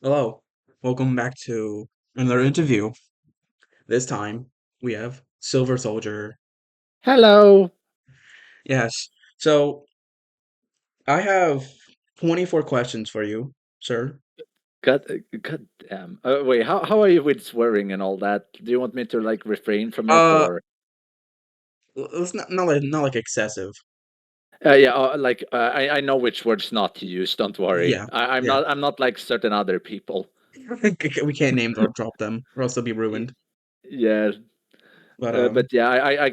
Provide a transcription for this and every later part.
Hello, welcome back to another interview. This time we have Silver Soldier. Hello. Yes, so I have 24 questions for you, sir. God damn. Wait, how are you with swearing and all that? Do you want me to like refrain from it Uh, or? it's not like excessive. Yeah, I know which words not to use. Don't worry. Yeah, I'm yeah. not like certain other people. We can't name or drop them, or else they'll be Y- ruined. Yeah, But but yeah,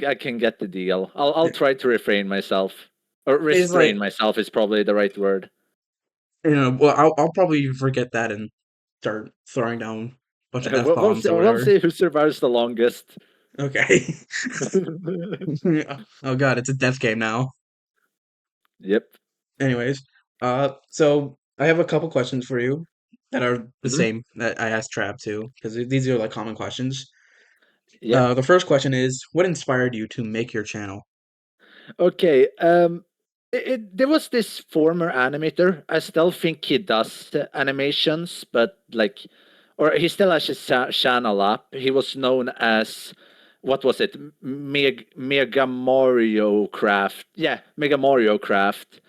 I can get the deal. I'll try to refrain myself or it's like restrain myself is probably the right word. well, I'll probably forget that and start throwing down a bunch of f We'll bombs see, or we'll whatever. see who survives the longest. Okay. Oh God, it's a death game now. Yep. Anyways, so I have a couple questions for you that are the Mhm. same that I asked Trav too, because these are like common questions. Yeah. The first question is, what inspired you to make your channel? Okay. There was this former animator. I still think he does animations, but like, or he still has his channel up. He was known as, what was it? Mega Mario Craft. Yeah, Mega Mario Craft.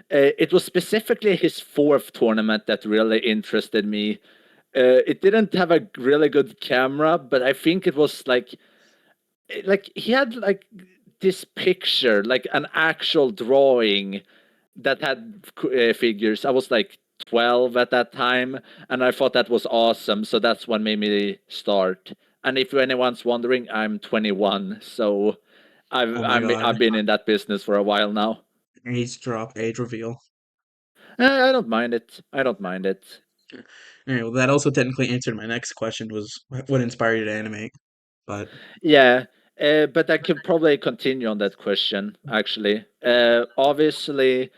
It was specifically his fourth tournament that really interested me. It didn't have a really good camera, but I think it was like he had like this picture, like an actual drawing that had figures. I was like 12 at that time, and I thought that was awesome. So that's what made me start. And if anyone's wondering, I'm 21, so Oh my God, I've been in that business for a while now. age drop, age reveal. I don't mind it. I don't mind it. Anyway, well, that also technically answered my next question was what inspired you to animate? But Yeah, but I could probably continue on that question. Actually, obviously,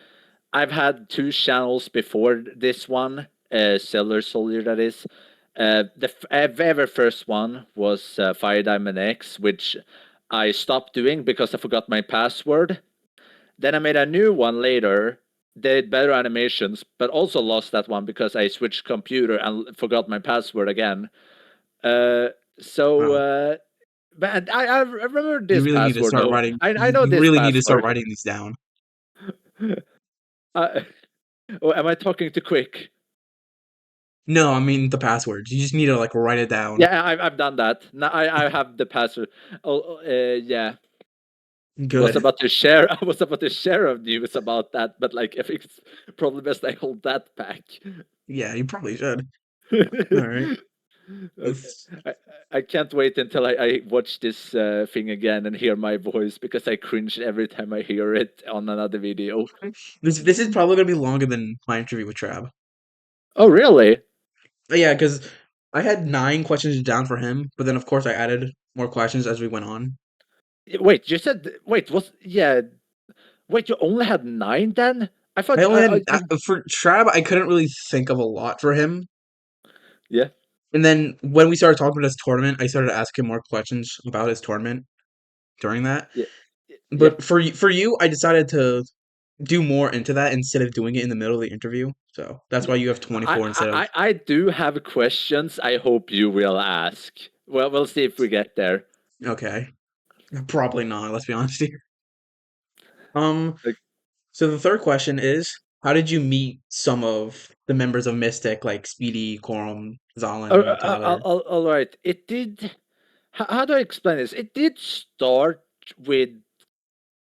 I've had two channels before this one, SilverSoldier that is. Very first one was Fire Diamond X, which I stopped doing because I forgot my password. Then I made a new one later, did better animations, but also lost that one because I switched computer and forgot my password again. Uh, so, wow, but I remember you this really need to password start though. writing. I know You this really need to start password. writing these down. uh, oh, am I talking too quick? No, I mean the passwords. You just need to like write it down. Yeah, I've done that. Now I have the password. Oh, yeah. Good. I was about to share a news about that, but like I think it's probably best I hold that back. Yeah, you probably should. All right. Okay. I, I can't wait until I watch this thing again and hear my voice because I cringe every time I hear it on another video. This is probably gonna be longer than my interview with Trab. Oh, really? Yeah, because I had 9 questions down for him, but then of course I added more questions as we went on. Wait, you said wait, was yeah, wait, you only had nine then? I I thought only had you for Trab, I couldn't really think of a lot for him. yeah. And then when we started talking about his tournament, I started asking more questions about his tournament during that. Yeah. Yeah. But for you, I decided to do more into that instead of doing it in the middle of the interview. So that's why Yeah. you have 24 instead of I do have questions I hope you will ask. Well, we'll see if we get there. okay. Probably not, let's be honest here. Um, Like, so the third question is, how did you meet some of the members of Mystic, like Speedy, Quorum, Zalin, Tyler? all right. It did. How do I explain this? It did start with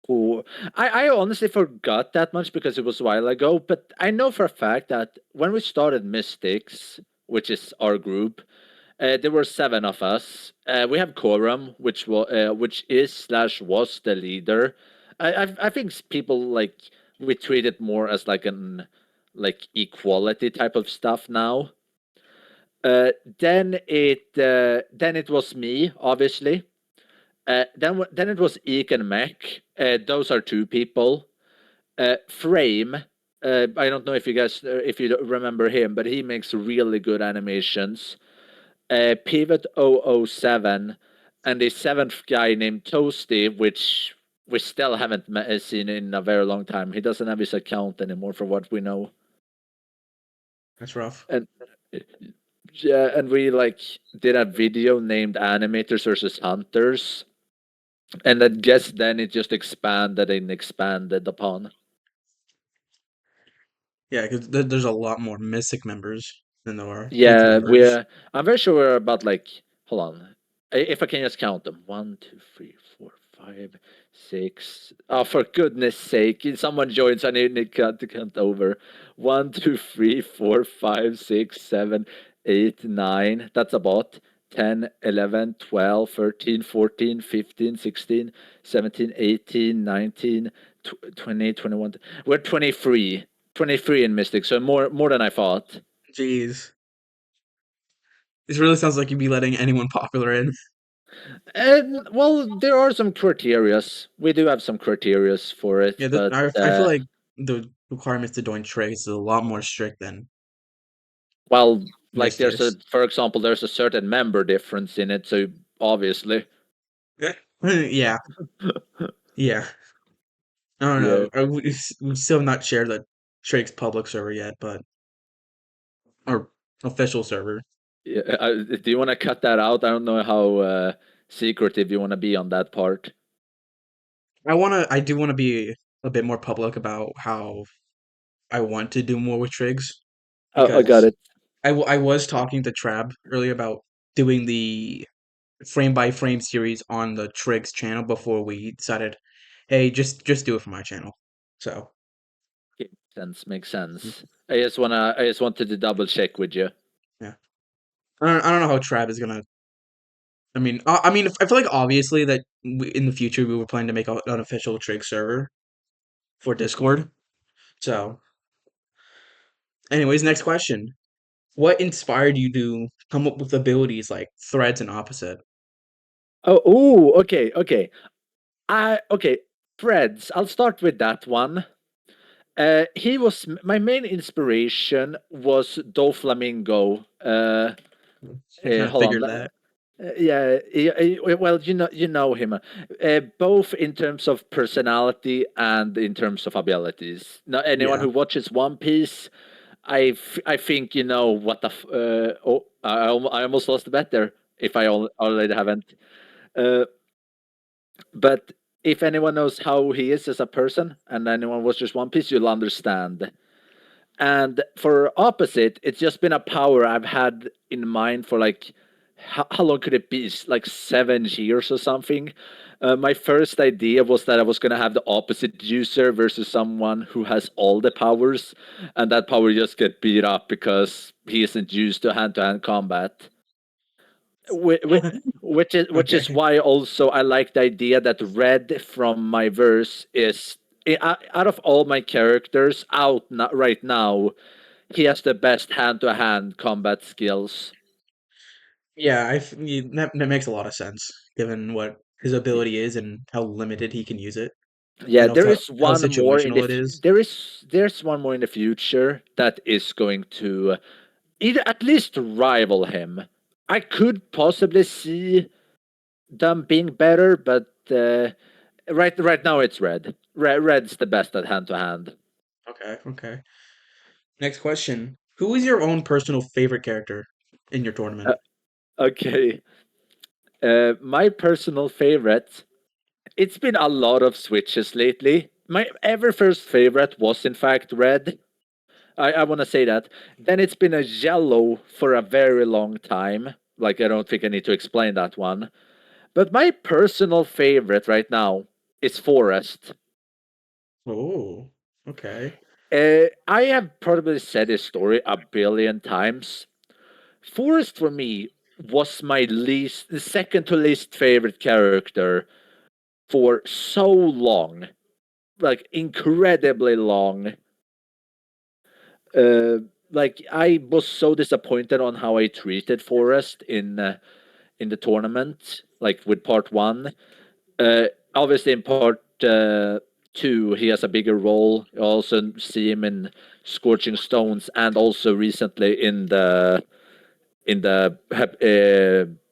who I honestly forgot that much because it was a while ago, but I know for a fact that when we started Mystics, which is our group, there were seven of us. We have Quorum, which is slash was the leader. I think people like we treat it more as like an like equality type of stuff now. Then it was me, obviously. Then it was Eek and Mac. Those are two people. Frame. I don't know if you guys if you remember him, but he makes really good animations. Pivot 007, and a seventh guy named Toasty, which we still haven't seen in a very long time. He doesn't have his account anymore, for what we know. That's rough. And yeah, and we like did a video named Animators versus Hunters, and I guess then it just expanded and expanded upon. Yeah, because there's a lot more Mystic members than there are Hunters Yeah, members. I'm very sure we're about like, hold on, if I can just count them, 1, 2, 3, 4, 5, 6. Oh, for goodness sake! Someone joins. I need to count over. 1, 2, 3, 4, 5, 6, 7, 8, 9. That's about 10, 11, 12, 13, 14, 15, 16, 17, 18, 19, 20, 21. We're 23. 23 in Mystic, so more than I thought. Jeez, this really sounds like you'd be letting anyone popular in. And well, there are some criterias. We do have some criterias for it, Yeah, but I feel like the requirements to join trades is a lot more strict than well, like there's a, Mystics. for example, there's a certain member difference in it. So obviously, Yeah, yeah, yeah. I don't yeah, know. We still have not shared the Drake's public server yet, but our official server. yeah. Do you want to cut that out? I don't know how secretive you want to be on that part. I do wanna be a bit more public about how I want to do more with Trigs I got because it. I was talking to Trab earlier about doing the frame by frame series on the Trigs channel before we decided, hey, just do it for my channel. So Makes mm, sense. I just wanted to double check with you. yeah, I don't know how Trab is gonna. I mean, I feel like obviously that in the future we were planning to make an official Trig server for Discord. So, anyways, next question. What inspired you to come up with abilities like threads and opposite? Okay, okay. Okay. Freds. I'll start with that one. He was my main inspiration was Doflamingo. I kind of Hold on. figured that. Yeah, well, you know him, both in terms of personality and in terms of abilities. Now, anyone Yeah. who watches One Piece, I think you know what the. Oh, I almost lost the bet there. If I already haven't, uh, but if anyone knows how he is as a person, and anyone watches One Piece, you'll understand. And for opposite, it's just been a power I've had in mind for like how long could it be? Like 7 years or something. My first idea was that I was gonna have the opposite user versus someone who has all the powers, and that power just get beat up because he isn't used to hand combat. Which is Okay. why also I like the idea that Red from my verse is out of all my characters right now, he has the best hand-to-hand combat skills. Yeah, that makes a lot of sense given what his ability is and how limited he can use it, Yeah, and there also is how one more in the situational it is. there's one more in the future that is going to either at least rival him. I could possibly see them being better, but right now it's red. Red's the best at hand to hand. Okay, okay. Next question. Who is your own personal favorite character in your tournament? Okay, my personal favorite. It's been a lot of switches lately. My ever first favorite was in fact red. I want to say that. Then it's been a yellow for a very long time. Like I don't think I need to explain that one. But my personal favorite right now is Forest. Oh, okay. I have probably said this story a billion times. Forrest for me was my second to least favorite character for so long, like incredibly long. Uh, like I was so disappointed on how I treated Forrest in the tournament, like with part one. Obviously, in part two, he has a bigger role. You also see him in Scorching Stones, and also recently in the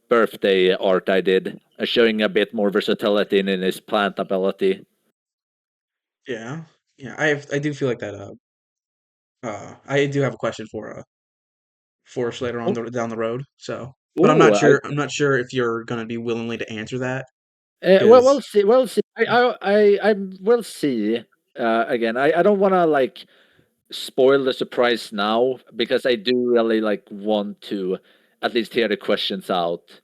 birthday art I did, showing a bit more versatility in his plant ability. Yeah. Yeah, I do feel like that I do have a question for Force later on Oh, down the road. So, but I'm oh, not sure. I'm not sure if you're gonna be willingly to answer that well, because we'll see. We'll see. I will see. Again, I don't want to like spoil the surprise now because I do really like want to at least hear the questions out.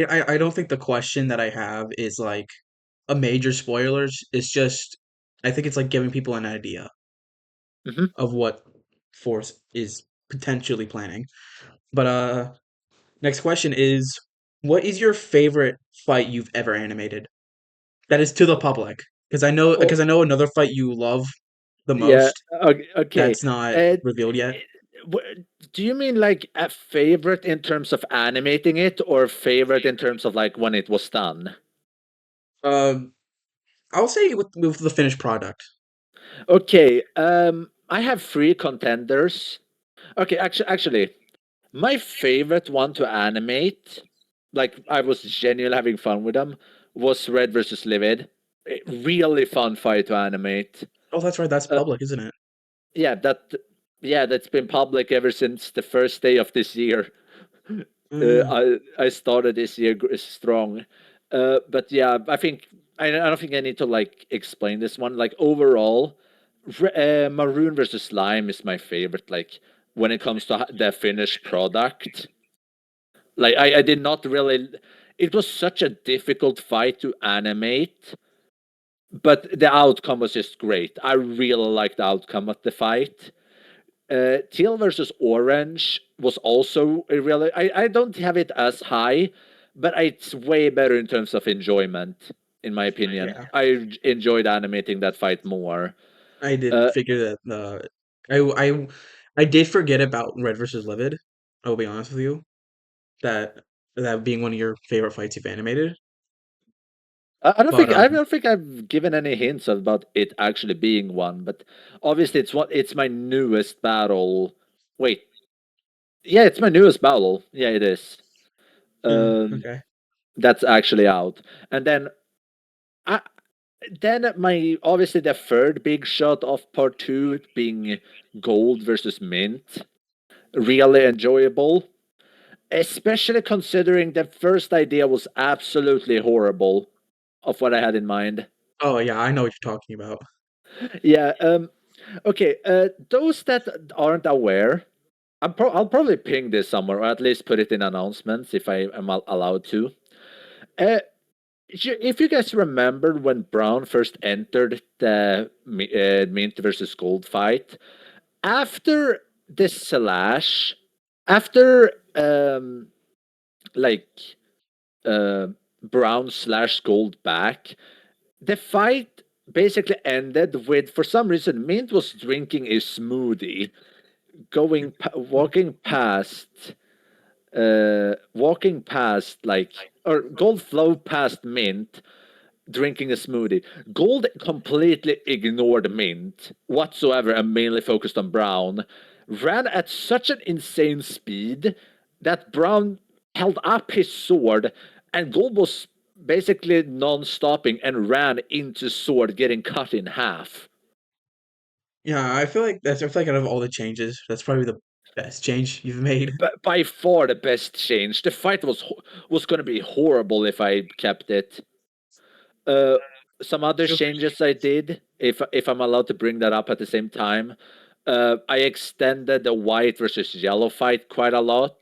I don't think the question that I have is like a major spoilers. It's just I think it's like giving people an idea Hmm. of what Force is potentially planning. But next question is what is your favorite fight you've ever animated? That is to the public. Oh, Because I know another fight you love the yeah. most Okay. that's not Uh, revealed yet. do you mean like a favorite in terms of animating it, or favorite in terms of like when it was done? Um I'll say with the finished product. Okay. I have three contenders. Okay, actually, my favorite one to animate, like I was genuinely having fun with them, was Red versus Livid. Really fun fight to animate. Oh, that's right, that's Uh, public, isn't it? yeah, that's been public ever since the first day of this year. Mm, I started this year strong, but yeah, I don't think I need to like explain this one. Like overall, Maroon versus Slime is my favorite. Like when it comes to the finished product, like I did not really. It was such a difficult fight to animate, but the outcome was just great. I really liked the outcome of the fight. Teal versus Orange was also a really. I don't have it as high, but it's way better in terms of enjoyment, in my opinion. yeah. I enjoyed animating that fight more. I did Uh, figure that I did forget about Red versus Livid. I'll be honest with you. That that being one of your favorite fights you've animated. But I don't think I've given any hints about it actually being one, but obviously it's my newest battle. Wait, yeah, it's my newest battle. Yeah, it is. Um, okay. that's actually out, and I, then my obviously the third big shot of part two being gold versus mint, really enjoyable. Especially considering the first idea was absolutely horrible of what I had in mind. Oh yeah, I know what you're talking about. Yeah. Okay. Those that aren't aware, I'll probably ping this somewhere, or at least put it in announcements if I am allowed to. Uh, if you guys remember when Brown first entered the Mint versus Gold fight, after the slash, after like uh, Brown slash Gold back, the fight basically ended with, for some reason, Mint was drinking a smoothie, walking past like, or Gold flow past Mint, drinking a smoothie. Gold completely ignored Mint whatsoever and mainly focused on Brown. Ran at such an insane speed that Brown held up his sword and Gold was basically non-stopping and ran into sword getting cut in half. Yeah, I feel like out of all the changes, that's probably the best change you've made. But by far the best change. The fight was going to be horrible if I kept it. Uh, some other So changes I did, if I'm allowed to bring that up at the same time, I extended the white versus yellow fight quite a lot,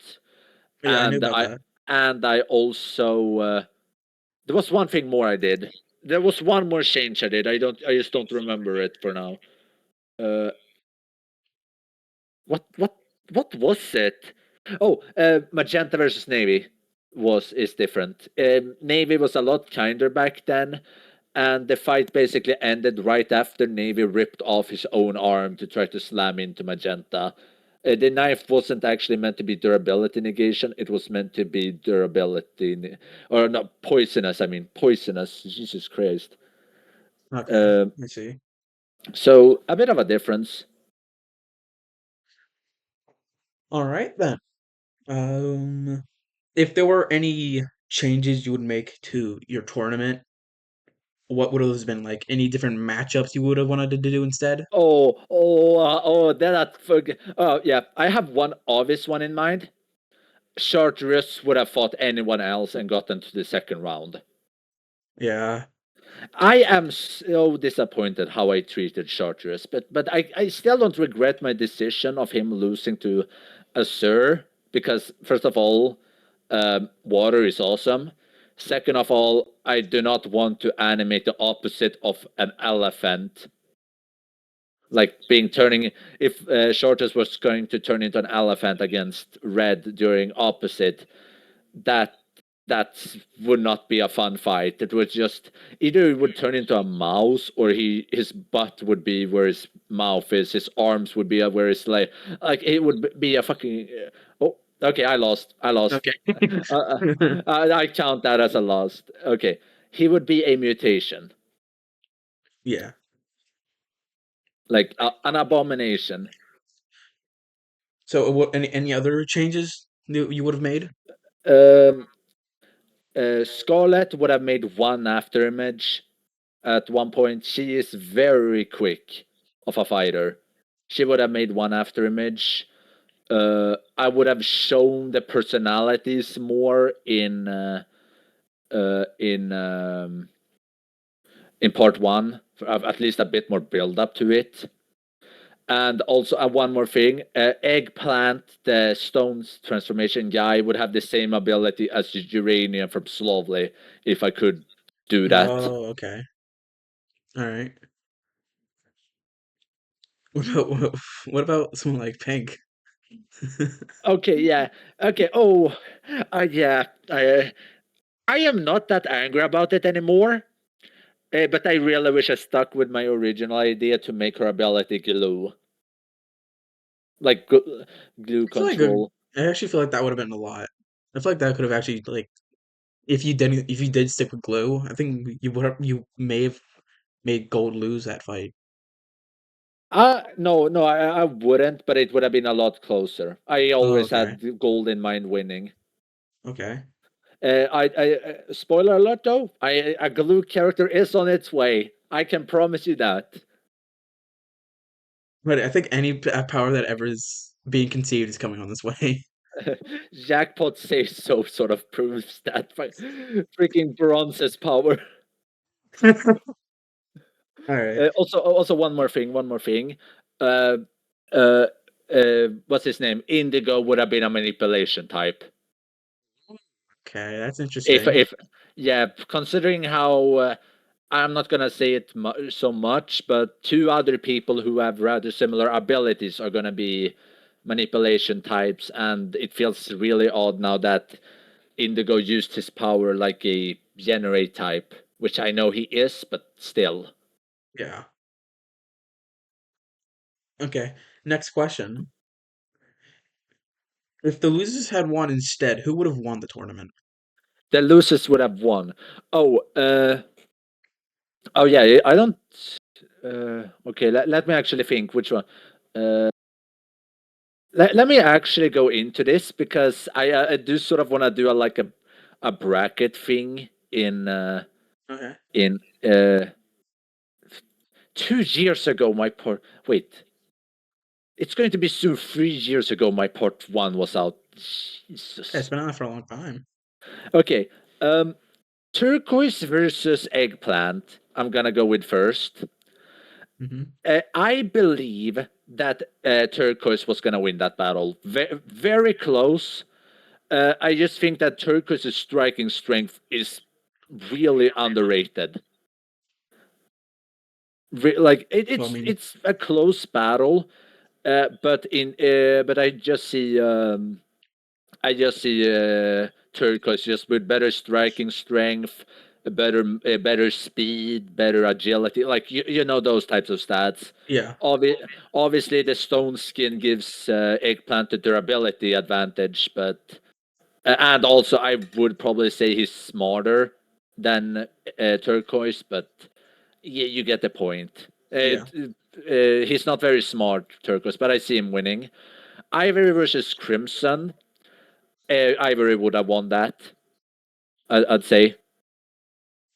yeah, I knew and about I that. and I also there was one thing more I did. There was one more change I did. I just don't remember it for now. Uh, what what what was it? Oh, magenta versus navy is different. Navy was a lot kinder back then, and the fight basically ended right after Navy ripped off his own arm to try to slam into Magenta. The knife wasn't actually meant to be durability negation, it was meant to be or not poisonous, I mean, poisonous. Jesus Christ. Okay, Uh, I see. so, a bit of a difference. All right then. Um, if there were any changes you would make to your tournament what would those been like? Any different matchups you would have wanted to do instead? That. Oh, yeah. I have one obvious one in mind. Charteris would have fought anyone else and gotten to the second round. Yeah. I am so disappointed how I treated Charteris, but I still don't regret my decision of him losing to Azur because first of all, water is awesome. Second of all, I do not want to animate the opposite of an elephant, like being turning. If Charteris was going to turn into an elephant against Red during opposite, that that would not be a fun fight. It would just either it would turn into a mouse or his butt would be where his mouth is, his arms would be where his like it would be a fucking oh okay, I lost. Okay. I count that as a loss. Okay, he would be a mutation, Yeah. like an abomination. So, what any other changes you would have made? Um, Scarlet would have made one after image at one point. She is very quick of a fighter. She would have made one after image. I would have shown the personalities more uh, in um, in part one, at least a bit more build up to it. And also, one more thing: Eggplant, the Stone's transformation guy, would have the same ability as Uranium from Slovely if I could do that. Oh, okay. All right. What about someone like Pink? Okay, yeah. Okay. Oh, yeah. I am not that angry about it anymore. But I really wish I stuck with my original idea to make her ability glue, like glue I feel like control. I actually feel like that would have been a lot. I feel like that could have actually like if you did stick with glue, I think you may have made Gold lose that fight. No, no, I wouldn't, but it would have been a lot closer. I Oh, always okay. had gold in mind winning. Okay. Spoiler alert though, a glue character is on its way. I can promise you that. But I think any power that ever is being conceived is coming on this way. Jackpot says so sort of proves that freaking bronze's power. All right. Also, one more thing. Uh, uh, what's his name? Indigo would have been a manipulation type. Okay, that's If interesting. if yeah, considering how I'm not gonna say it so much, but two other people who have rather similar abilities are gonna be manipulation types, and it feels really odd now that Indigo used his power like a generate type, which I know he is, but still. Yeah. Okay. Next question. If the losers had won instead, who would have won the tournament? The losers would have won. Oh, oh yeah, I don't. Okay, let me actually think which one. Uh, let me actually go into this because I do sort of want to do a bracket thing Okay. in 2 years ago. My part. Wait, it's going to be soon. 3 years ago, my part one was out. Yeah, it's Jesus. been on for a long time. Okay. Um, Turquoise versus eggplant. I'm gonna go with first. Hmm. I believe that Turquoise was going to win that battle. Very close. I just think that Turquoise's striking strength is really underrated. Like Well, I mean, it's a close battle, but I just see Turquoise just with better striking strength, better speed, better agility. Like you know those types of stats. yeah, Obviously, the stone skin gives Eggplant the durability advantage, but and also I would probably say he's smarter than Turquoise, but you get the point. yeah. He's not very smart, Turquoise, but I see him winning. Ivory versus Crimson. Ivory would have won that. I'd say.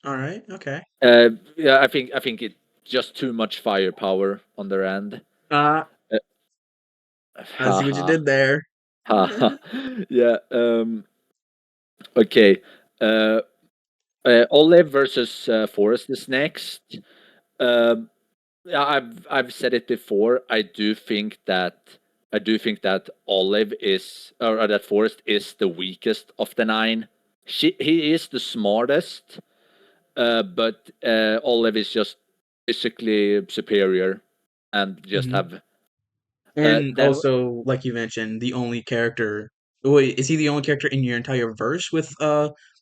All right. Okay. Yeah, I think it just too much firepower on their end. Uh, Uh, I see what you did there. haha. Yeah. Okay. Uh, Olive versus Forest is next. Um, yeah, I've said it before. I do think that Olive is, or that Forest is the weakest of the nine. He is the smartest, but Olive is just physically superior, and just Hmm. have And then also, like you mentioned, the only character. Wait, is he the only character in your entire verse with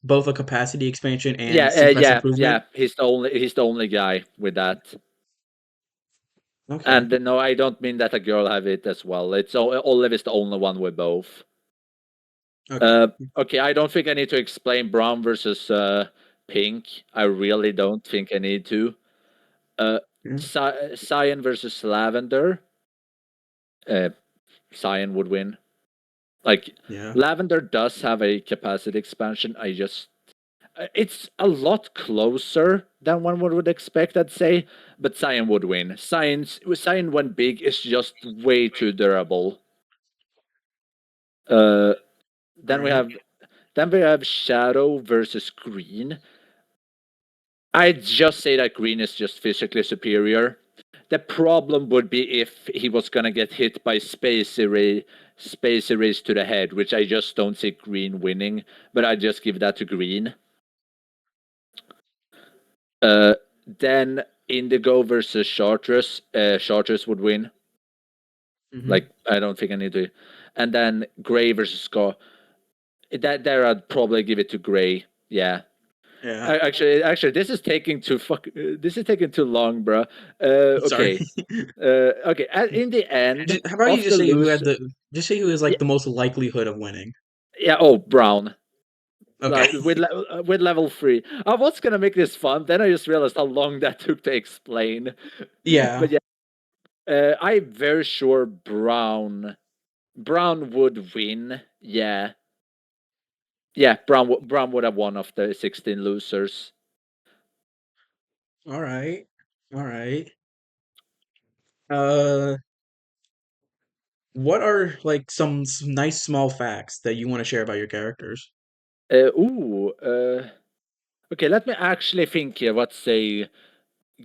both a capacity expansion and yeah, suppress yeah, improvement? yeah. He's the only guy with that. Okay. And no, I don't mean that a girl have it as well. Olive is the only one with both. Okay. Okay, I don't think I need to explain brown versus pink. I really don't think I need to. Uh, Yeah. Cyan versus lavender. Uh, Cyan would win. Like, Yeah. lavender does have a capacity expansion. It's a lot closer than one would expect, I'd say, but Cyan would win. Cyan when big is just way too durable. Uh, All then we right. have then we have Shadow versus Green. I'd just say that Green is just physically superior. The problem would be if he was gonna get hit by space erase to the head, which I just don't see Green winning. But I just give that to Green. Uh, then Indigo versus Chartreuse. Chartreuse would win. Mm-hmm. Like, I don't think I need to. And then Gray versus Scar. That there I'd probably give it to Gray. Yeah. Yeah. Actually, this is taking too this is taking too long, bro. Sorry. Okay. Okay. In the end How about you of the just say who lose, had the just say who has yeah, like the most likelihood of winning? yeah. Oh, Brown. Okay. Like, with level 3. I was gonna make this fun, then I just realized how long that took to explain. Yeah. But yeah, I'm very sure Brown would win. Yeah, yeah. Brown would have won of the 16 losers. All right. All right. Uh, what are like some nice small facts that you want to share about your characters? Ooh. Okay. Let me actually think here. What's a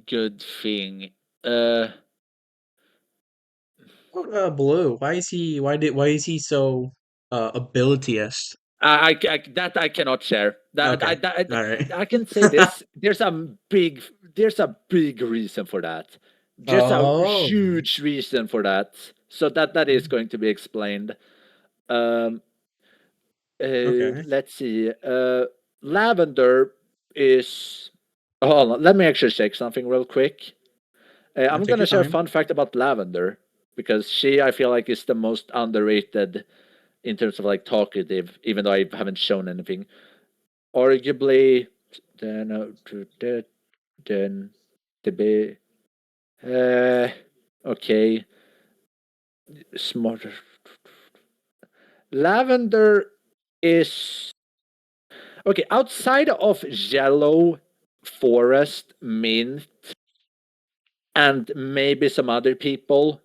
good thing? Uh, What about Blue? Why is he so abilityist? that I cannot share. Okay. All right. I can say this. There's a big reason for that. Just a Oh. huge reason for that. So that is going to be explained. Um, Okay. let's see. Lavender is. Hold on. Let me actually check something real quick. I'm Take your gonna share a time. fun fact about Lavender because I feel like, is the most underrated in terms of like talkative, even though I haven't shown anything. Arguably, then then the be okay, smarter. Lavender is okay outside of yellow, forest, mint, and maybe some other people,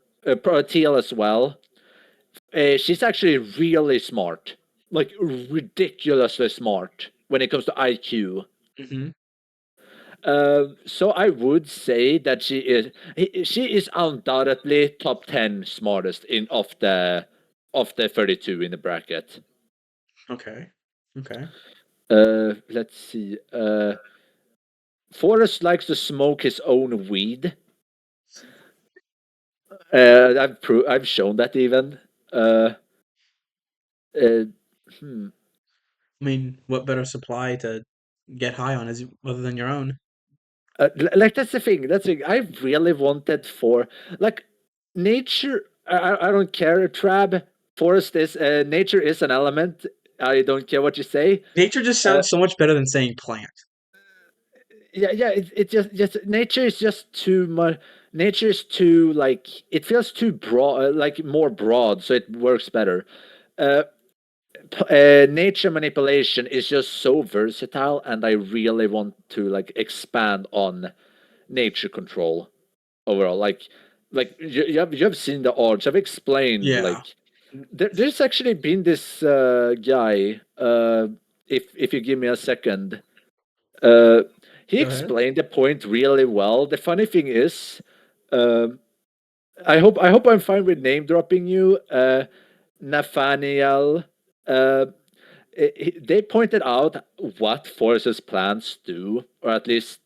teal as well. She's actually really smart, like ridiculously smart when it comes to IQ. Hmm. So I would say that she is undoubtedly top 10 smartest in of the 32 in the bracket. Okay. Okay. Let's see. Forrest likes to smoke his own weed. I've shown that even. Uh, uh, hmm. I mean, what better supply to get high on is other than your own? Like, that's the thing. That's the thing. I really wanted for like nature. I don't care. Trab forest is nature is an element. I don't care what you say. Nature just Uh, sounds so much better than saying plant. yeah, yeah. It just nature is just too much. Nature is too, like, it feels too broad, like more broad, so it works better. Uh, nature manipulation is just so versatile, and I really want to like expand on nature control overall. Like you have seen the odds. I've explained Yeah. like there's actually been this guy. If you give me a second, uh, he Go ahead. explained the point really well. The funny thing is, um, I hope I'm fine with name dropping you, Nathaniel. Uh, they pointed out what Forrest's plans do, or at least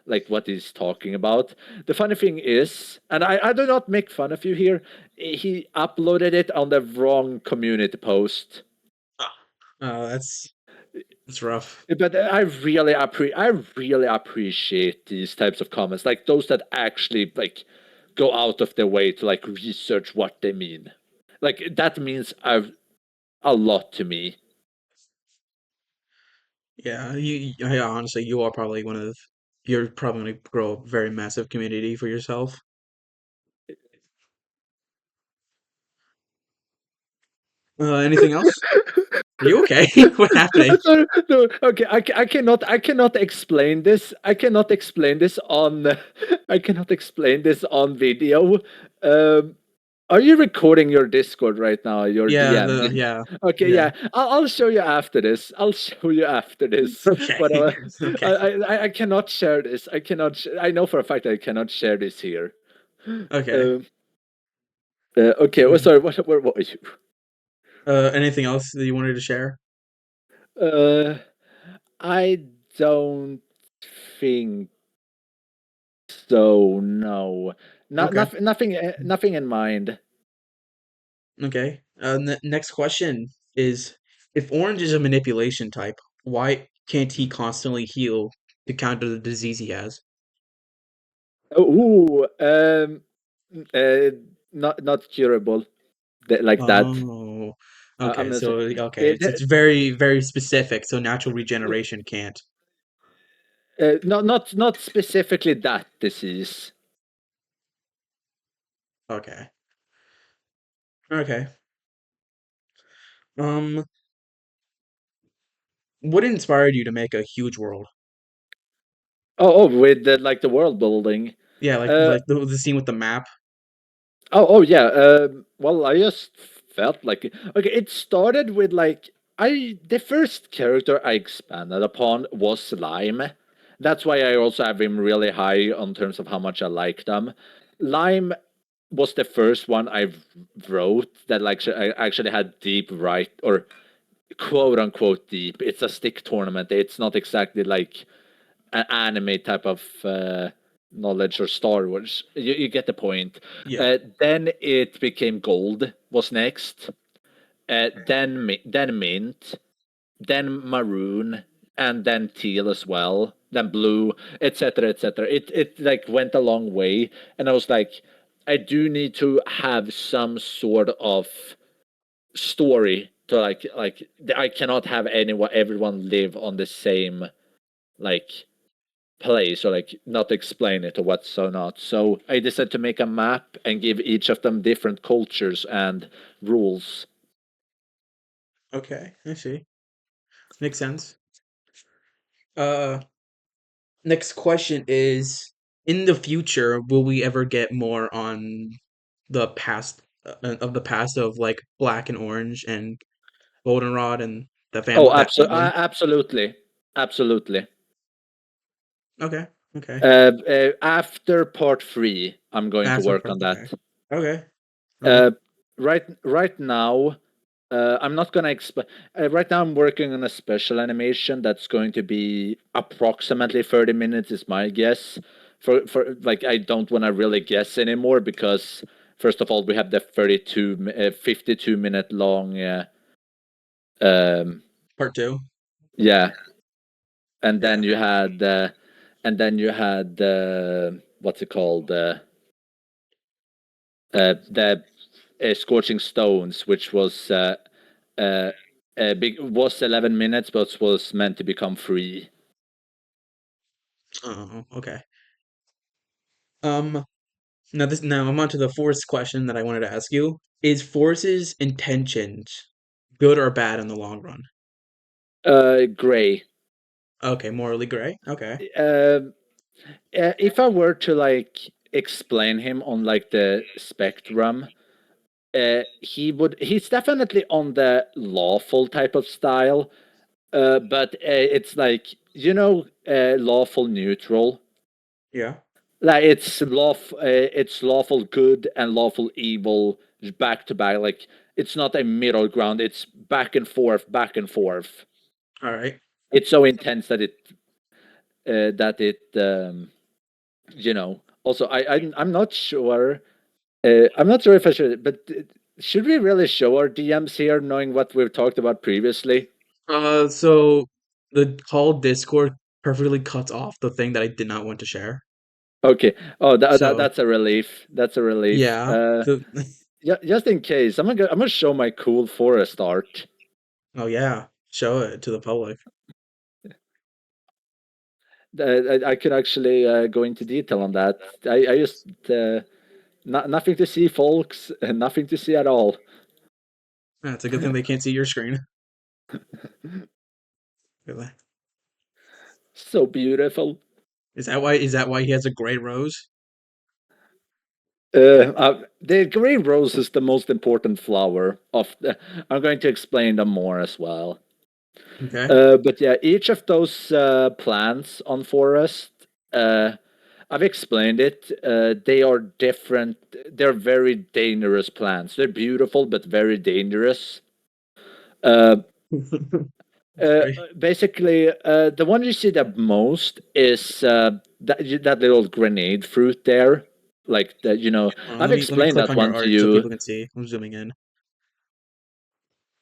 like what he's talking about. The funny thing is, and I do not make fun of you here, he uploaded it on the wrong community post. Oh, that's rough. But I really appreciate these types of comments, like those that actually like go out of their way to like research what they mean. Like that means a lot to me. Yeah, yeah, honestly, you are probably you're probably gonna grow a very massive community for yourself. Anything else? Are you okay? What happening? Sorry, no, okay, I cannot explain this. I cannot explain this on I cannot explain this on video. Um, are you recording your Discord right now? Your Yeah, DM? yeah, Okay, yeah. yeah. I'll show you after this. I'll show you after this. Okay, But okay, I cannot share this. I cannot. I know for a fact I cannot share this here. okay. Um, okay. Well, sorry. What were you? Anything else that you wanted to share? Uh, I don't think so. No, Okay, nothing in mind. okay. Next question is, if Orange is a manipulation type, why can't he constantly heal to counter the disease he has? Oh, uh, not curable like that. Oh, I'm okay. gonna say, So okay, it's it, very very specific. So natural regeneration can't. not specifically that disease. Okay, okay. Um, what inspired you to make a huge world? With like the world building. Yeah, Uh, like the scene with the map. yeah. Well, I just felt like okay. It started with like the first character I expanded upon was Lime. That's why I also have him really high on terms of how much I like them. Lime was the first one I wrote that like I actually had deep right or quote unquote deep. It's a stick tournament. It's not exactly like an anime type of knowledge or Star Wars. You get the point. Yeah. Then it became gold was next. Then mint, then maroon, and then teal as well. Then blue, etc., etc. It like went a long way, and I was like, I do need to have some sort of story to like I cannot have everyone live on the same like place or like not explain it or what's or not. So I decided to make a map and give each of them different cultures and rules. Okay, I see. Makes sense. Uh, Next question is, in the future, will we ever get more on the past of the past of like Black and Orange and Goldenrod and Oh, that family? absolutely, absolutely. Okay, okay. After part three, I'm going to Master work Pro. on Okay, that. okay, okay. Uh, right now, I'm not gonna explain. Right now, I'm working on a special animation that's going to be approximately 30 minutes, is my guess. For like, I don't want to really guess anymore because first of all, we have the 52-minute long. Um, Part two. yeah, and then Yeah. you had, what's it called? The Scorching Stones, which was uh, big was 11 minutes, but was meant to become free. Oh, okay. Um, now I'm on to the fourth question that I wanted to ask you. Is Force's intentions Good or bad in the long run? Gray. Okay, morally gray. Okay. Um, if I were to like explain him on like the spectrum, he's definitely on the lawful type of style, but it's like lawful neutral. Yeah. Like it's lawful good and lawful evil back to back. Like it's not a middle ground. It's back and forth, back and forth. All right. It's so intense that it Also, I'm not sure. I'm not sure if I should, but should we really show our DMs here, knowing what we've talked about previously? So the call Discord perfectly cuts off the thing that I did not want to share. Okay. Oh, So that's a relief. That's a relief. yeah. The Just in case, I'm gonna show my cool forest art. oh yeah. Show it to the public. I could actually go into detail on that. I just nothing to see, folks. Nothing to see at all. Yeah, it's a good thing they can't see your screen. Really. So beautiful. Is that why he has a gray rose? The green rose is the most important flower of the. I'm going to explain them more as well. Okay. But yeah, each of those plants on forest, uh, I've explained it. They are different. They're very dangerous plants. They're beautiful, but very dangerous. Uh, Sorry. Basically, the one you see the most is that little grenade fruit there. Like that, Hold on, I've let me explained click that on your one to art so you. people can see. I'm zooming in.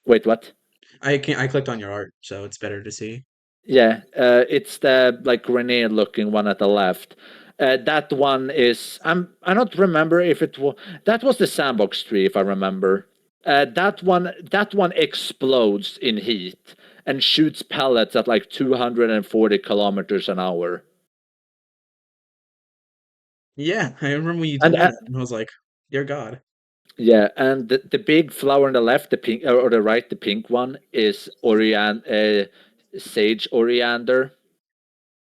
Wait, what? I clicked on your art, so it's better to see. Yeah, it's the like grenade looking one at the left. That one is I don't remember if it was that was the sandbox tree if I remember. That one explodes in heat and shoots pellets at like 240 kilometers an hour. Yeah, I remember when you And told me that, and I was like, "Dear God." yeah, and the big flower on the left, the pink or the right, the pink one is sage oriander.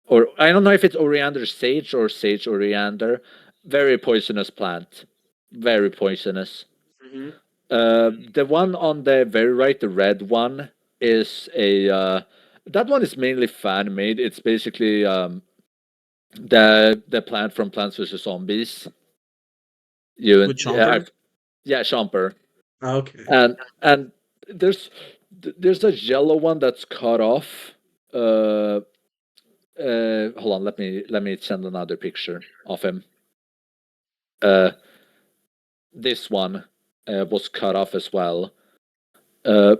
Or I don't know if it's oriander sage or sage oriander. Very poisonous plant. Very poisonous. Hmm. The one on the very right, the red one, is a. That one is mainly fan made. It's basically the plant from Plants vs Zombies. You, With yeah, Chomper? yeah, Chomper, Okay. and there's there's a yellow one that's cut off. Uh, Hold on, let me send another picture of him. Uh, this one was cut off as well. Uh,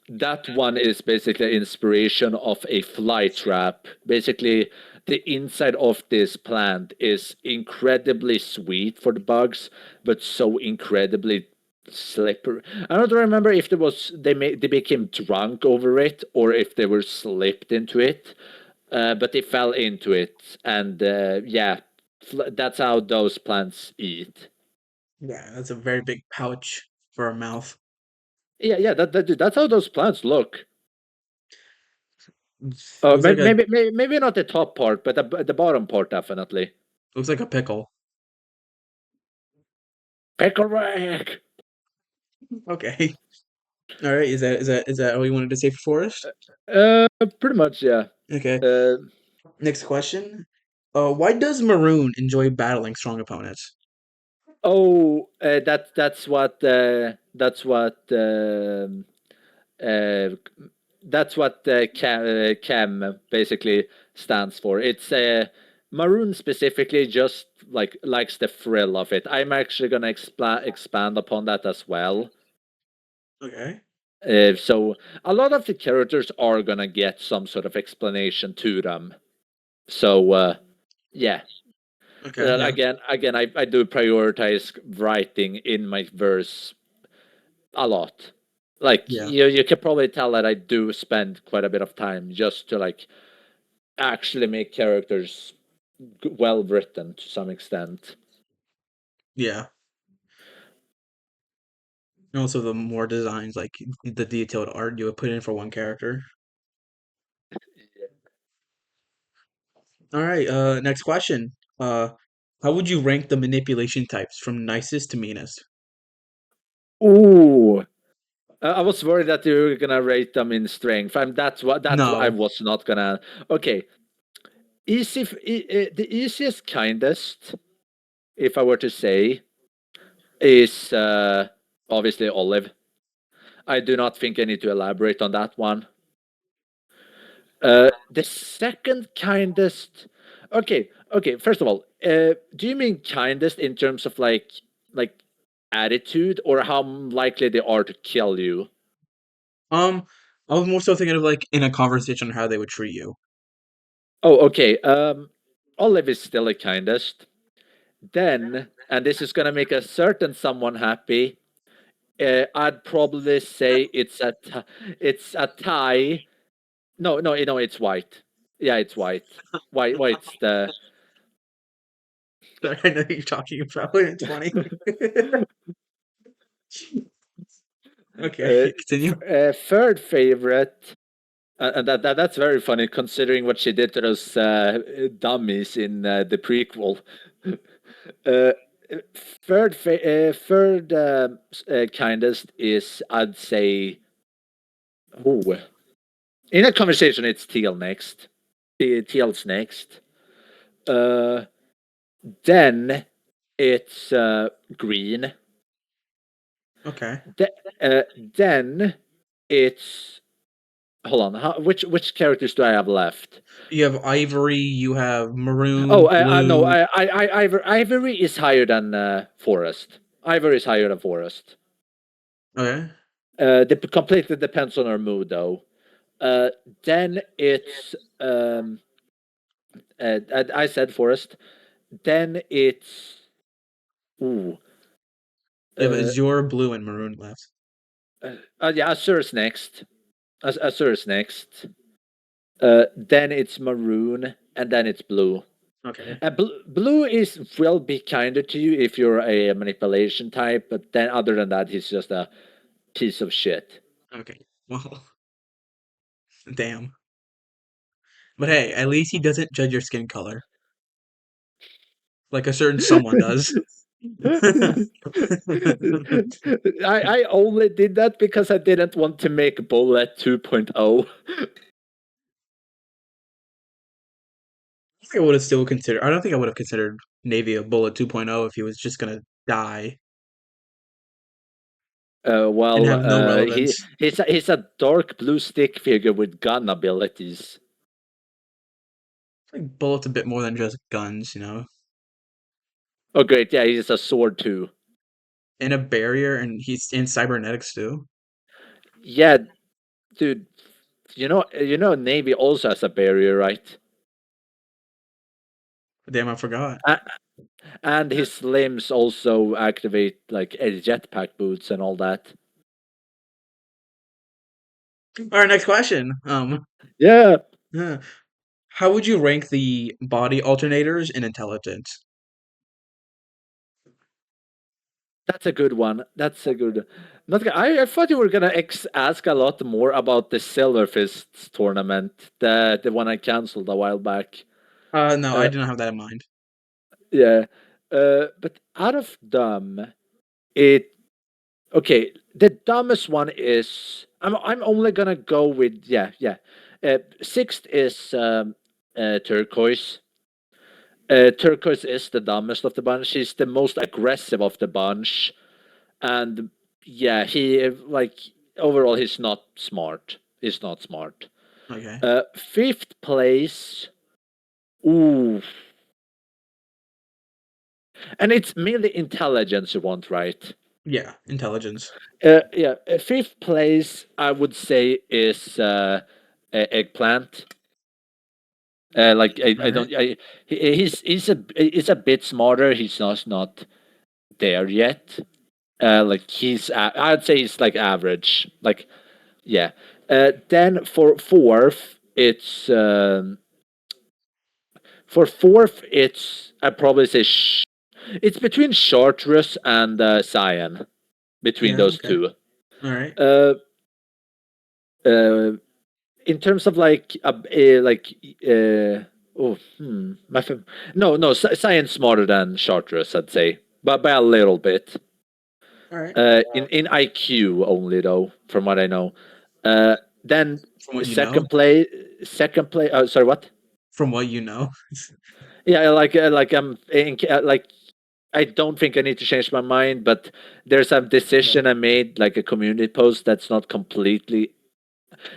that one is basically inspiration of a fly trap. Basically, the inside of this plant is incredibly sweet for the bugs, but so incredibly slippery. I don't remember if there was they became drunk over it or if they were slipped into it, but they fell into it, and yeah, that's how those plants eat. Yeah, that's a very big pouch for a mouth. Yeah, yeah, that's how those plants look. Looks like a Maybe not the top part, but the bottom part definitely. looks like a pickle. Pickleback. Okay. All right. Is that all you wanted to say for Forest? Pretty much, yeah. Okay. Uh, Next question. Why does Maroon enjoy battling strong opponents? oh, uh, that's what Chem basically stands for. It's Maroon specifically just like likes the thrill of it. I'm actually gonna expand upon that as well. Okay. So a lot of the characters are gonna get some sort of explanation to them. So yeah, Okay. Yeah. again, I do prioritize writing in my verse a lot. Like Yeah. you can probably tell that I do spend quite a bit of time just to like actually make characters well written to some extent. Yeah. And also, the more designs, like the detailed art you would put in for one character. All right. Next question. Uh, how would you rank the manipulation types from nicest to meanest? Ooh, I was worried that you were gonna rate them in strength. That's what I No. was not gonna. Okay, the easiest, kindest, if I were to say, is obviously Olive. I do not think I need to elaborate on that one. The second kindest. Okay, okay. First of all, do you mean kindest in terms of like attitude, or how likely they are to kill you? Um, I was more so thinking of like in a conversation how they would treat you. Oh, okay. Olive is still the kindest. Then, and this is gonna make a certain someone happy. I'd probably say it's a tie. No, no, it's white. Yeah, it's white. White's the. I know who you're talking about. It's funny. Okay, continue. Third favorite, and that's very funny considering what she did to those dummies in the prequel. Uh, third kindest is, I'd say, oh, in a conversation it's Teal next. Teal's next. Uh, then it's Green. Okay. De- then it's, hold on. Which characters do I have left? You have ivory, you have Oh, maroon, no. blue. Ivory is higher than Forest. Ivory is higher than Forest. Okay. Completely depends on our mood, though. Uh, then it's I said Forest. Then it's, ooh, You have uh, azure, blue, and maroon left. yeah, Azur's next. Azur's next. Then it's Maroon, and then it's Blue. Okay. Blue is will be kinder to you if you're a manipulation type, but then other than that, he's just a piece of shit. Okay. Well, damn. But hey, at least he doesn't judge your skin color like a certain someone does. I only did that because I didn't want to make Bullet 2.0. I would have still considered. I don't think I would have considered Navy a Bullet 2.0 if he was just gonna die and Well, have no relevance. he's a dark blue stick figure with gun abilities. Like Bullet's a bit more than just guns, you know, Oh, great! Yeah, he's a sword too. and a barrier, and he's in cybernetics too. Yeah, dude. Navy also has a barrier, right? Damn, I forgot. A- and his limbs also activate like jetpack boots and all that. All right, next question. Yeah, uh, how would you rank the body alternators in intelligence? that's a good one. That's a good. Not. I thought you were gonna ask a lot more about the Silver Fists tournament, the one I canceled a while back. No, I Uh, didn't have that in mind. yeah. But out of them, it okay. The dumbest one is, I'm only gonna go with, yeah. Sixth is Turquoise. Turquoise is the dumbest of the bunch. He's the most aggressive of the bunch, and yeah, he like overall he's not smart. He's not smart. Okay. Fifth place. Ooh, and it's merely intelligence you want, right? Yeah, intelligence. Yeah. Fifth place, I would say, is eggplant. Like All I right. don't. He's a bit smarter. He's not there yet. Like I'd say he's like average. Like, yeah. Then for fourth, it's I'd probably say it's between Chartreuse and Cyan. between Yeah. those Okay. two. All right. Uh, uh, in terms of oh my no science smarter than Chartreuse, I'd say, but by a little bit. All right. In IQ only though, from what I know. Uh, then From what you know. second play. Sorry, what? From what you know. Yeah, like I don't think I need to change my mind, but there's a decision I made, like a community post that's not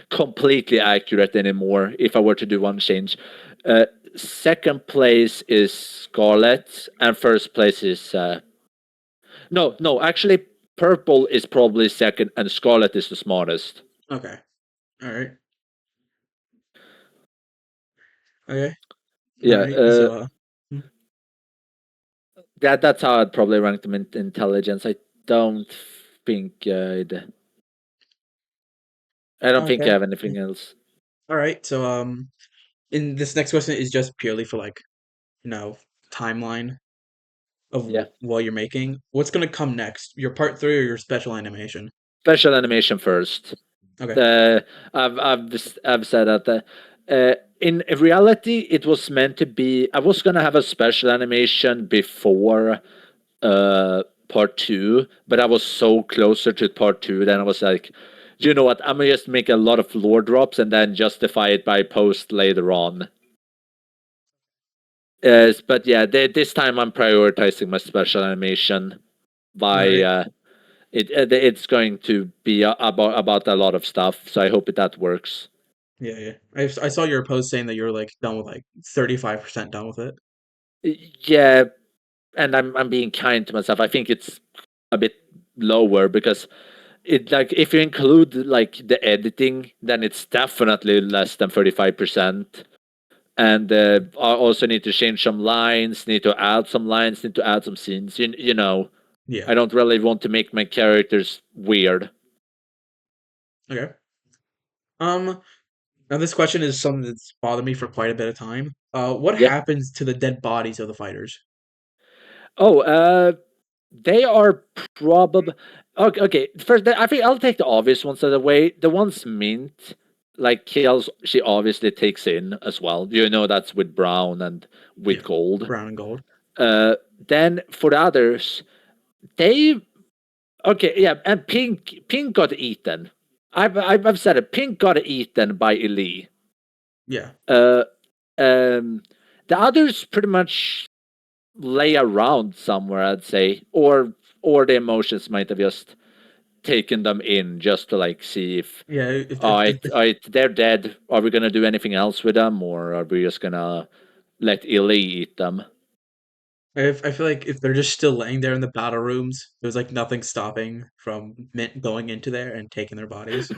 completely accurate anymore. If I were to do one change, uh, second place is Scarlet, and first place is no, actually, purple is probably second, and Scarlet is the smartest. Okay. All right. Okay. All Yeah, right. So, hmm, that's how I'd probably rank them in intelligence. Don't think I'd, I don't think I okay. have anything else. All right. So, in this next question is just purely for like, you know, timeline of Yeah, what you're making. What's gonna come next? Your part three or your special animation? special animation first. Okay. Uh, I've said that. In reality, it was meant to be. I was gonna have a special animation before part two, but I was so closer to part two. Then I was like, you know what? I'm gonna just make a lot of lore drops and then justify it by post later on. But yeah, this time I'm prioritizing my special animation All by right. it's going to be about a lot of stuff. So I hope that works. Yeah, yeah. I saw your post saying that you're like done with like 35% done with it. Yeah, and I'm being kind to myself. I think it's a bit lower because it like if you include like the editing, then it's definitely less than 35%. And I also need to change some lines, need to add some lines, need to add some scenes. You know, Yeah. I don't really want to make my characters weird. Okay. Um, Now this question is something that's bothered me for quite a bit of time. What Yeah. happens to the dead bodies of the fighters? Oh, they are probably okay. Okay, first, I think I'll take the obvious ones out of the way. The ones Mint like kills, she obviously takes in as well. You know that's with brown and Yeah, with gold. brown and gold. Uh, then for the others, they okay, yeah, and Pink got eaten. I've said it. Pink got eaten by Eli. Yeah, Uh, um, the others pretty much lay around somewhere, I'd say, or the emotions might have just taken them in just to like see if yeah. they're dead. Are we gonna do anything else with them, or are we just gonna let Illy eat them? I feel like if they're just still laying there in the battle rooms, there's like nothing stopping from Mint going into there and taking their bodies.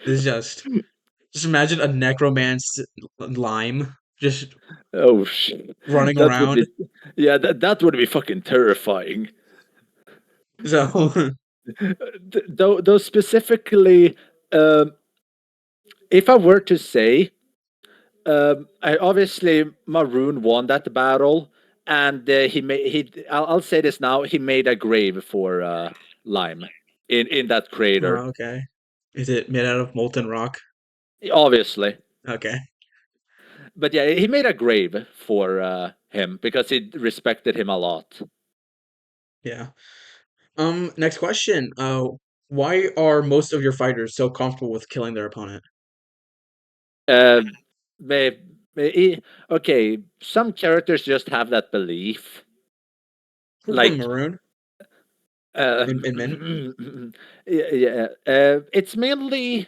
It's just imagine a necromance lime just Oh shit, running that would around. be yeah, that would be fucking terrifying. So Though specifically, um, if I were to say, I obviously Maroon won that battle, and he made he. I'll say this now. He made a grave for Lime in that crater. okay. Is it made out of molten rock? Obviously, Okay. but yeah, he made a grave for him because he respected him a lot. Yeah. Next question. Why are most of your fighters so comfortable with killing their opponent? Uh, may, okay, some characters just have that belief, like Maroon uh, and Min. yeah. It's mainly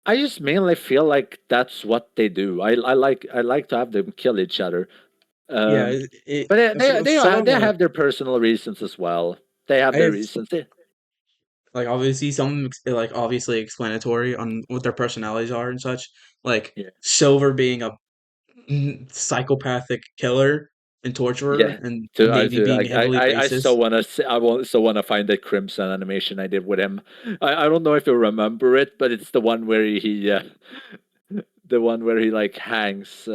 I just mainly feel like that's what they do. I like to have them kill each other. Yeah, Um, but some of them they are. have their personal reasons as well. They have I their have reasons. like obviously some like obviously explanatory on what their personalities are and such. Like Yeah, Silver being a psychopathic killer and torturer, yeah. and To Navy being like heavily I so racist. wanna say, I want so wanna find the Crimson animation I did with him. I don't know if you remember it, but it's the one where the one where he like hangs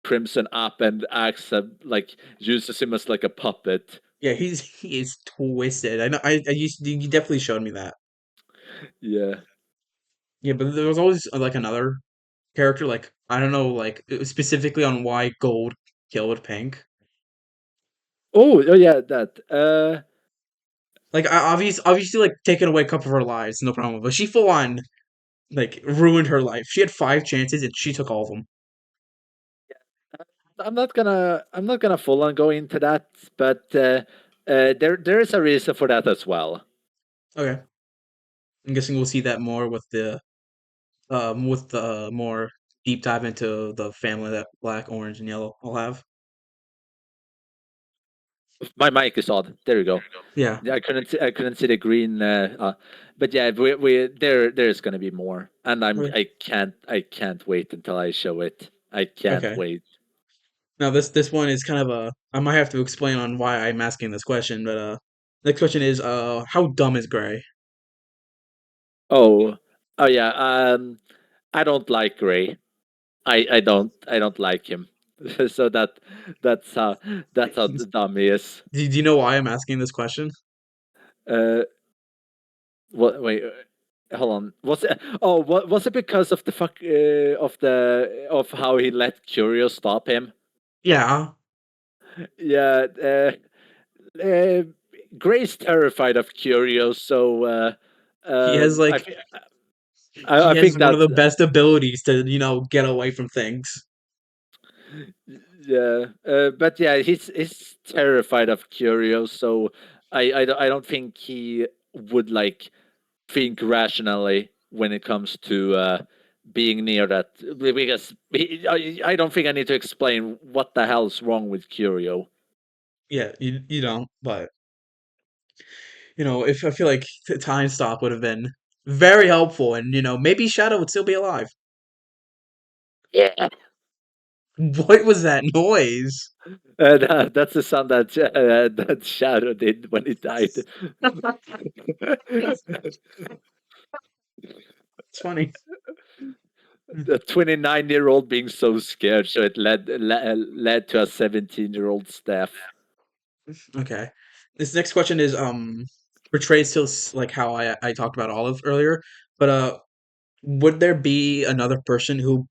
Crimson up and acts like uses him as like a puppet. Yeah, he is twisted. I know. I used you definitely showed me that. Yeah. Yeah, but there was always like another character. Like I don't know, like it was specifically on why Gold killed Pink. Oh, yeah, that. Like obviously, like taking away a couple of her lives, no problem. But she full on like ruined her life. She had 5 chances and she took all of them. I'm not gonna full on go into that, but there is a reason for that as well. Okay, I'm guessing we'll see that more with the more deep dive into the family that Black, Orange, and Yellow will have. My mic is on. There you go. Yeah. Yeah, I couldn't see the green. But yeah, we there's gonna be more, and Okay. I can't wait until I show it. I can't Okay. wait. Now this one is kind of a I might have to explain on why I'm asking this question, but next question is how dumb is Gray? Oh, oh yeah. I don't like Gray. I don't like him. So that's how that's how the dumb he is. Do you know why I'm asking this question? Uh, what? Wait. Hold on. Was it? Oh, what was it because of the fuck of how he let Curio stop him? Yeah, Yeah. Uh, Gray's terrified of Curio, so he has I like thi- he I has think one of that's the best abilities to get away from things. yeah. But yeah, he's terrified of Curio, so I don't think he would like think rationally when it comes to being near that because I don't think I need to explain what the hell's wrong with Curio. Yeah, you don't, but if I feel like the time stop would have been very helpful, and maybe Shadow would still be alive. Yeah. What was that noise? That's the sound that that Shadow did when he died. It's funny. The 29-year-old being so scared, so it led to a 17-year-old death. Okay. This next question is portrays still like how I talked about Olive earlier, but would there be another person who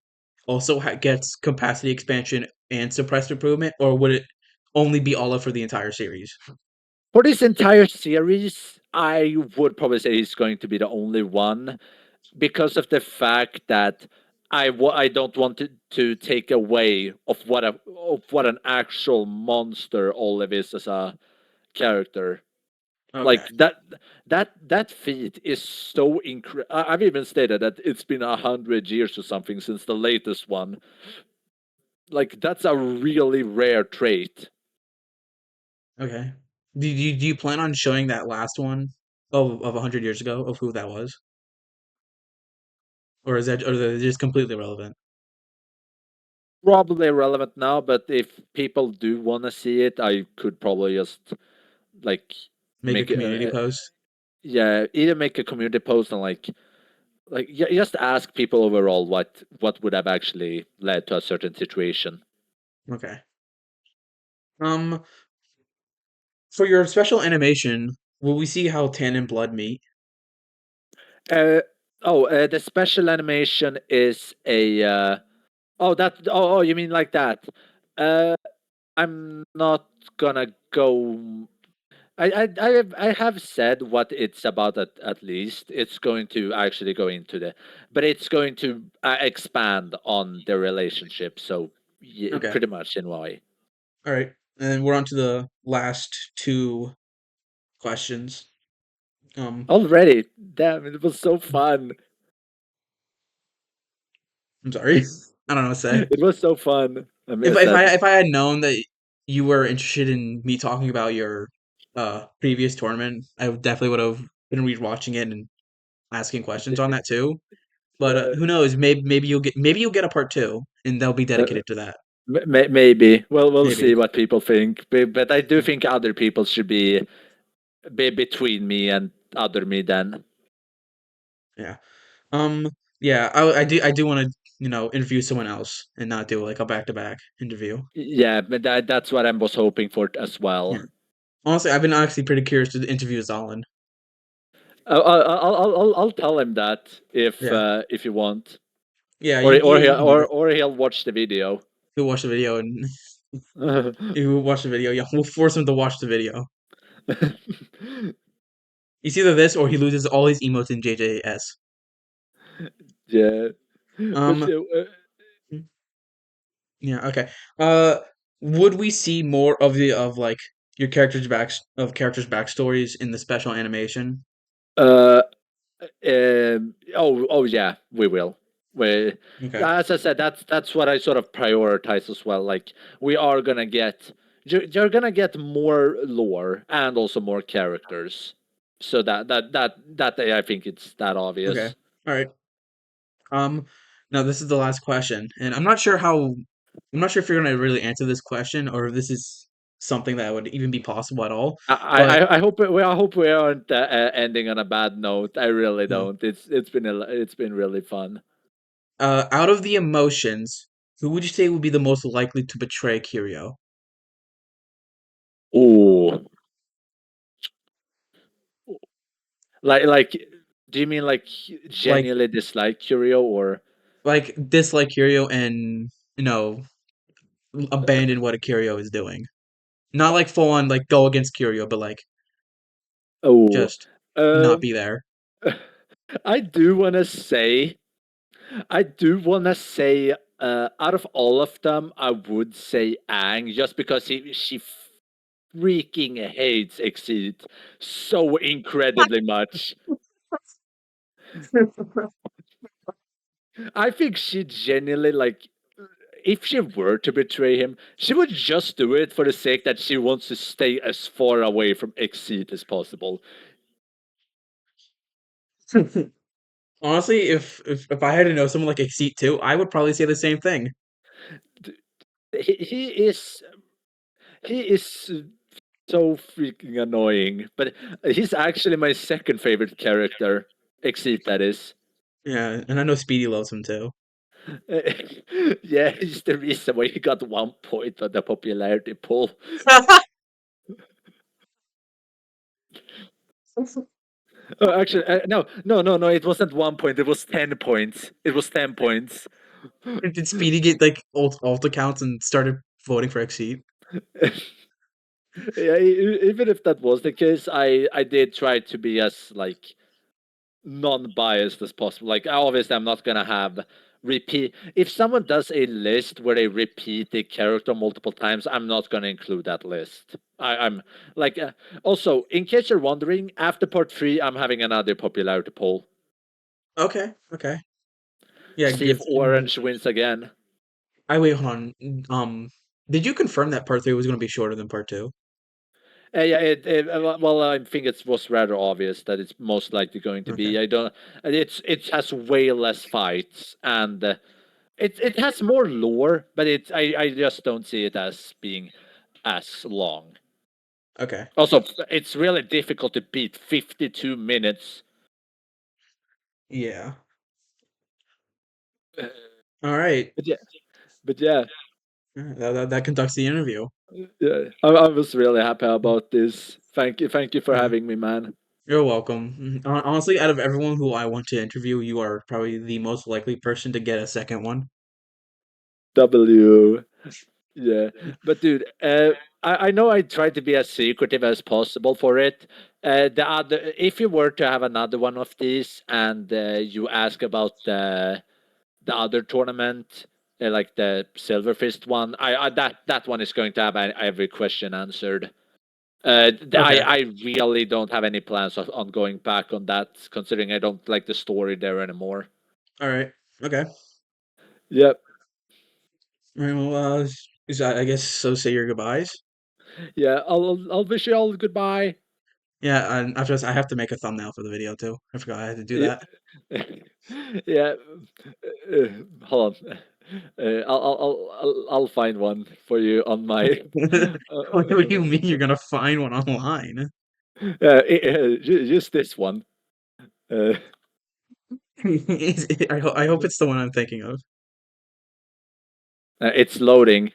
also gets capacity expansion and suppressed improvement, or would it only be Olive for the entire series? For this entire series, I would probably say he's going to be the only one because of the fact that I don't want to take away of what an actual monster Olive is as a character. Okay. Like that feat is so incredible. I've even stated that it's been 100 years or something since the latest one. Like that's a really rare trait. Okay. Do you plan on showing that last one of 100 years ago of who that was, or is it just completely irrelevant? Probably irrelevant now, but if people do want to see it, I could probably just like Make a make community post. yeah, either make a community post and just ask people overall what would have actually led to a certain situation. Okay. Um, for your special animation, will we see how Tan and Blood meet? Uh, the special animation is a you mean like that? Uh, I'm not gonna go. I have said what it's about at least. It's going to actually go into but it's going to expand on the relationship. So yeah, Okay. pretty much in why. All right. And we're on to the last two questions. Um, Already, damn, it was so fun. I'm sorry. I don't know what to say. It was so fun. I If miss if that. I if I had known that you were interested in me talking about your previous tournament, I definitely would have been rewatching it and asking questions on that too. But Uh, who knows? Maybe you'll get a part two, and they'll be uh, dedicated to that. maybe. Well, we'll see Maybe. what people think. But I do think other people should be between me and other me then. Yeah. Um. Yeah. I do want to interview someone else and not do like a back to back interview. Yeah, but that's what I was hoping for as Yeah. well. Honestly, I've been actually pretty curious to interview Zalin. I'll tell him that Yeah, if you want, yeah, you can do it. or he'll watch the video. He'll watch the video and he'll watch the video. Yeah, we'll force him to watch the video. It's either this or he loses all his emotes in JJS. Yeah, but Um, yeah, okay. Uh, would we see more of the of like your characters' backstories in the special animation? uh, oh yeah, we will. We, Okay, as I said, that's what I sort of prioritize as well. Like we are gonna get, you're gonna get more lore and also more characters. So that I think it's that okay, obvious. all right. Um, Now this is the last question, and I'm not sure if you're gonna really answer this question or if this is something that would even be possible at all. But I hope I hope we aren't ending on a bad note. I really no, don't. It's been really fun. out of the emotions, who would you say would be the most likely to betray Kirio? Oh, like, do you mean like Like, genuinely dislike Curio or? dislike Kirio and abandon what a Kirio is doing. Not like full on like go against Kirio, but like Oh, just not um, be there. I do want to say, I do want to say, out of all of them, I would say Ang, just because she freaking hates Exceed so incredibly much. I think she genuinely like. If she were to betray him, she would just do it for the sake that she wants to stay as far away from Exceed as possible. Honestly, if I had to know someone like Exceed too, I would probably say the same thing. He is he is so freaking annoying, but he's actually my second favorite character. Exceed that is. Yeah, and I know Speedy loves him too. Yeah, he's the reason why he got 1 point on the popularity poll. Actually, no. It wasn't 1 point. It was 10 points. It was 10 points. Did Speedy get like alt accounts and started voting for Exceed? Yeah, even if that was the case, I did try to be as like non-biased as possible. Like obviously, I'm not gonna have repeat. If someone does a list where they repeat the character multiple times, I'm not gonna include that list. I'm like also in case you're wondering, after part 3, I'm having another popularity poll. Okay, okay. Yeah, See if give. Orange wins again. I wait, hold on. Did you confirm that part 3 was going to be shorter than part 2? Yeah, well, I think it was rather obvious that it's most likely going to Okay, be. I don't. It has way less fights and it has more lore, but I just don't see it as being as long. okay. Also, it's really difficult to beat 52 minutes. Yeah. Uh, All right. But yeah, but yeah, That conducts the interview. yeah. I was really happy about this. Thank you for Yeah. having me, man. You're welcome. Honestly, out of everyone who I want to interview, you are probably the most likely person to get a second one. W. Yeah, but dude, I know I tried to be as secretive as possible for it. The other, if you were to have another one of these, and you ask about the other tournament, like the Silver Fist one, I that one is going to have every question answered. Okay. I really don't have any plans on going back on that, considering I don't like the story there anymore. All right. Okay. Yep. All right. Well, I guess so. Say your goodbyes. Yeah. I'll wish you all goodbye. Yeah, and after this, I have to make a thumbnail for the video too. I forgot I had to do Yeah. that. Yeah. Hold on. I'll find one for you on my. What do you mean you're gonna find one online? Just this one. Uh, I hope it's the one I'm thinking of. it's loading.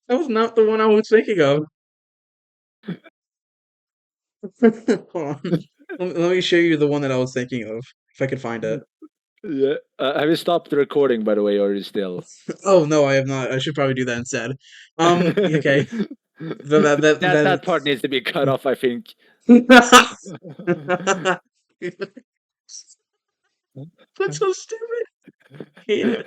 That was not the one I was thinking of. Hold on. Let me show you the one that I was thinking of, if I could find it. Yeah. Have you stopped the recording, by the way, or are you still? Oh no, I have not. I should probably do that instead. Okay. That part needs to be cut off, I think. That's so stupid. Hate it.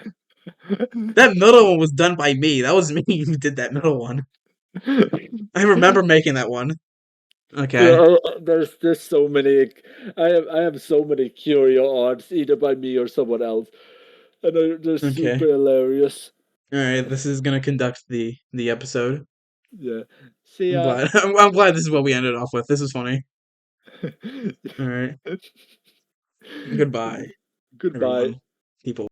That middle one was done by me. That was me who did that middle one. I remember making that one. Okay. Yeah, there's so many. I have so many curio arts, either by me or someone else, and they're super Okay. hilarious. All right. This is gonna conduct the episode. Yeah. See I'm ya. glad. I'm glad this is what we ended off with. This is funny. All right. Goodbye, Goodbye. everyone. People.